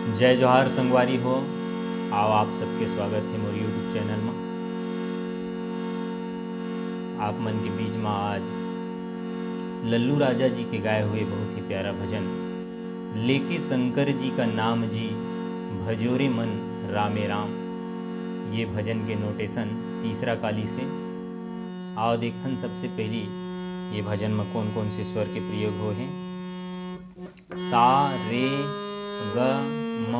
जय जोहार संगवारी हो। आओ आप सबके स्वागत है मोर यूट्यूब चैनल में। आप मन के बीच में आज लल्लू राजा जी के गाए हुए बहुत ही प्यारा भजन लेके शंकर जी का नाम जी भजोरे मन रामे राम, ये भजन के नोटेशन तीसरा काली से। आओ देखन सबसे पहली ये भजन में कौन कौन से स्वर के प्रयोग हो हैं। सा रे ग म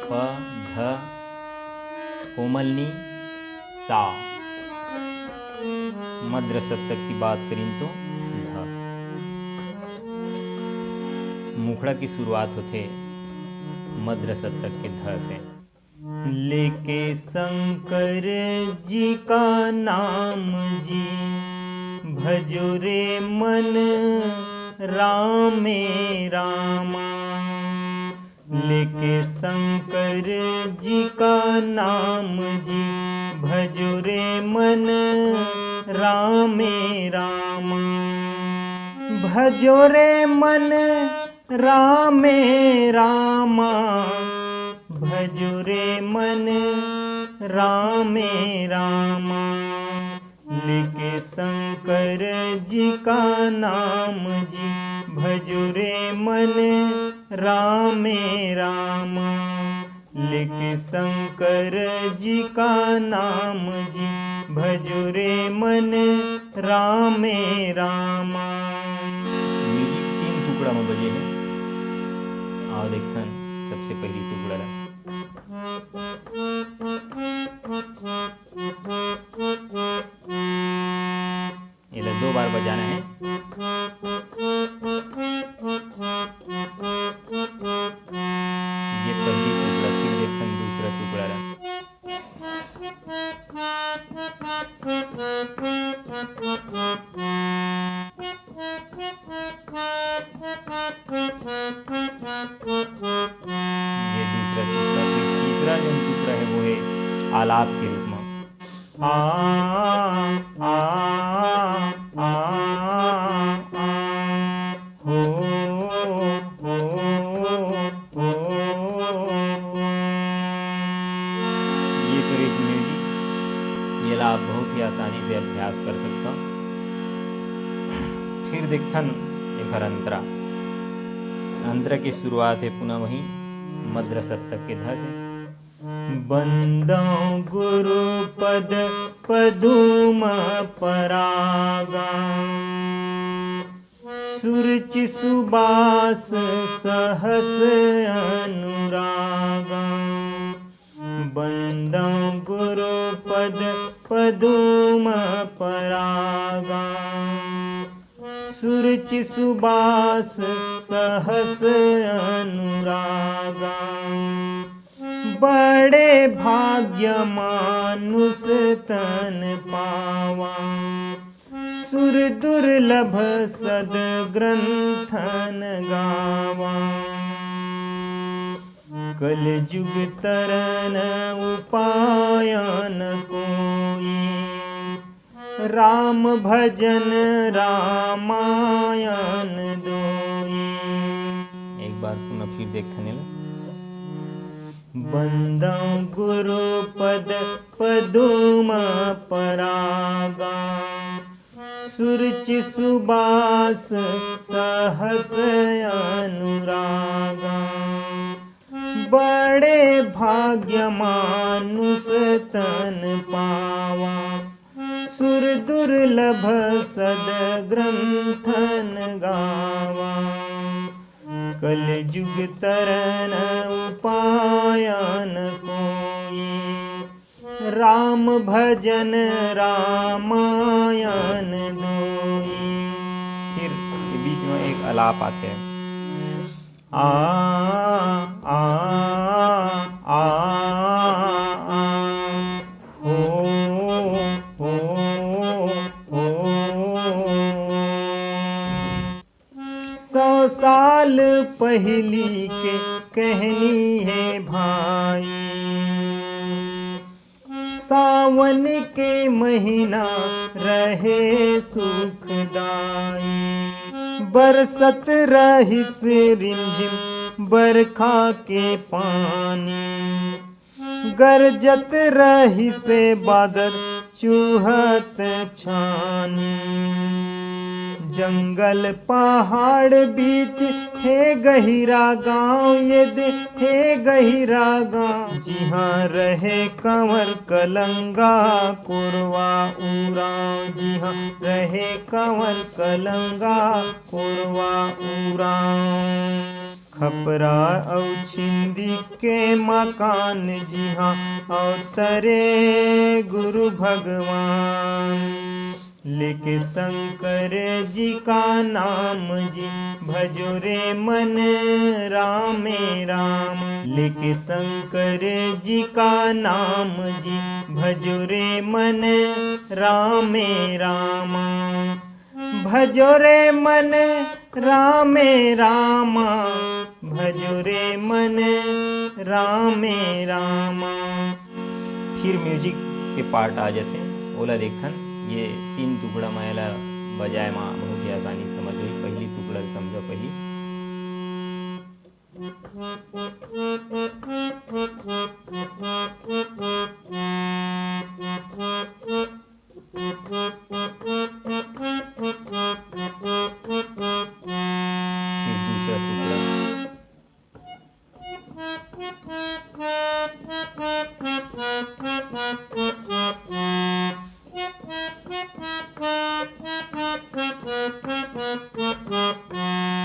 प ध, कोमलनी सा। मध्य सप्तक की बात करें तो ध। मुखड़ा की शुरुआत होते मध्य सप्तक के ध से। लेके शंकर जी का नाम जी भजो रे मन रामे रामा। लेके शंकर जी का नाम जी भजो रे मन रामे रामा। भजो रे मन रामे रामा, भजो रे मन रामे रामा। लेके शंकर जी का नाम जी भजो रे मन रामे रामा। लेके शंकर जी का नाम जी भजो रे मन रामे रामा। म्यूजिक 3 टुकड़ा में बजे है। और देखन सबसे पहली टुकड़ा ये 2 बार बजाना है। ये पहली टुकड़ा, फिर देखन दूसरा टुकड़ा ये दूसरा टुकड़ा, फिर तीसरा जो टुकड़ा है वो है आलाप के रूप में। आ आ आ हो हो हो। ये तो इस म्यूजिक ये लाभ बहुत ही आसानी से अभ्यास कर सकता। फिर देखथन एक अंतरा। अंतरा की शुरुआत है पुनः वही मध्य सप्तक के ध से। बंदो गुरु पद पदुम परागा, सुरुचि सुबास सहस अनुरागा। बंदो गुरु पद पदुम परागा, सुरुचि सुबास सहस अनुरागा। बड़े भाग्य मानुष तन पावा, सुर दुर्लभ सद ग्रंथन गावा। कल जुग तरन उपायन कोई, राम भजन रामायण दोई। एक बार पुनः फिर देखने लगे। बंदो गुरु पद पदुम परागा, सुरुचि सुबास सहस अनुरागा। बड़े भाग्य मानुष तन पावा, सुर दुर्लभ सद ग्रंथन गावा। कल जुग तरन उपायन कोई, राम भजन रामायण दोई। फिर ये बीच में एक आलाप आते हैं। आ आ आ आ हो हो हो। 100 साल पहली के कहनी है भाई, सावन के महीना रहे सुखदाई। बरसत रहिस रिमझिम बरखा के पानी। गरजत रही से बादल चूहत छानी। जंगल पहाड़ बीच है गहिरा गाँव, ये दे है गहिरा गाँव। जिहाँ रहे कंवर कलंगा कोरवा उराव, जिहाँ रहे कंवर कलंगा कोरवा उराव। खपरा औ छिंदी के मकान, जिहाँ अवतरे गुरु भगवान। लेके शंकर जी का नाम जी, भजो रे मन रामे राम। लेके शंकर जी का नाम जी, भजो रे मन रामे राम। भजो रे मन रामे राम, भजो रे मन रामे राम। फिर म्यूजिक के पार्ट आ जाते ओला देखथन। ये 3 टुकड़ा मायला बजाय मा बहुत ही आसानी समझ हुई। पहली टुकड़ा समझो पहली। फिर दूसरा टुकड़ा।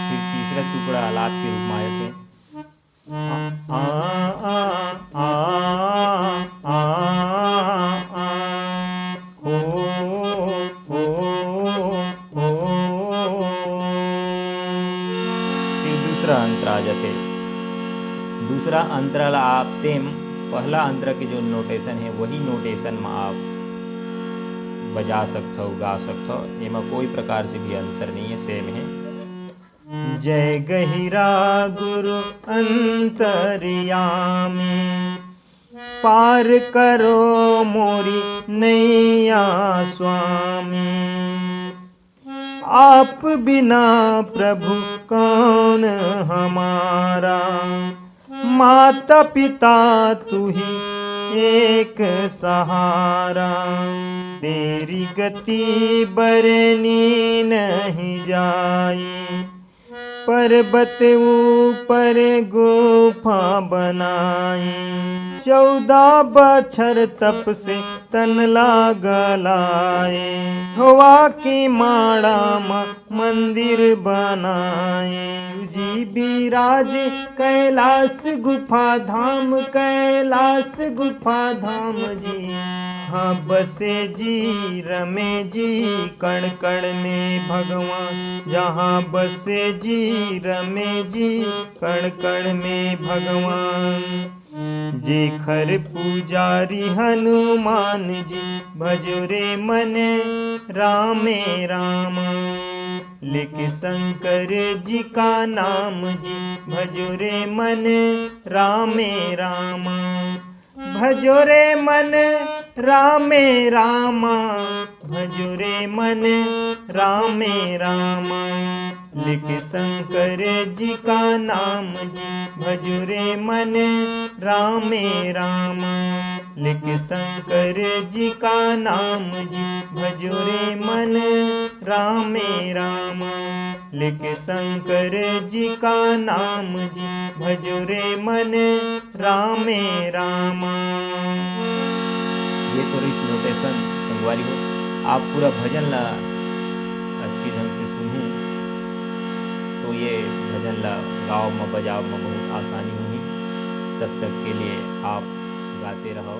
फिर तीसरा टुकड़ा आलाप के रूप में आए थे। आ आ आ आ आ हो हो हो। फिर दूसरा अंतरा आ जाते। दूसरा अंतराला आप सेम पहला अंतरा के जो नोटेशन है वही नोटेशन में आप बजा सकते हो, गा सकते हो। इनमें कोई प्रकार से भी अंतर नहीं है, सेम है। जय गहिरा गुरु अंतर्यामी, पार करो मोरी नैया स्वामी। आप बिना प्रभु कौन हमारा, माता पिता तू ही एक सहारा। तेरी गति बरनी नहीं जाई, पर्वत ऊपर गुफा बनाई। 14 बछर तप से तन लागलाए, हवा की माड़ा मा मंदिर बनाए। जी बिराज कैलाश गुफा धाम, कैलाश गुफा धाम जी। हाँ बसे जी रमे जी कण कण में भगवान, जहाँ बसे जी रमे जी कण कण में भगवान। जेखर पुजारी हनुमान जी, भजो रे मन रामे राम। लेके शंकर जी का नाम जी, भजो रे मन रामे राम। भजो रे मन रामे राम, भजो रे मन रामे राम। लेके शंकर जी का नाम जी, भजो रे मन रामे राम। लेके शंकर जी का नाम जी, भजो रे मन रामे राम। लेके शंकर जी का नाम जी, भजो रे मन रामे राम। ये तो इस नोटेशन संगवारी हो। आप पूरा भजन ला अच्छी ढंग से सुनूं तो ये भजन ला गाँव में बजाव में बहुत आसानी हुई। तब तक के लिए आप गाते रहो।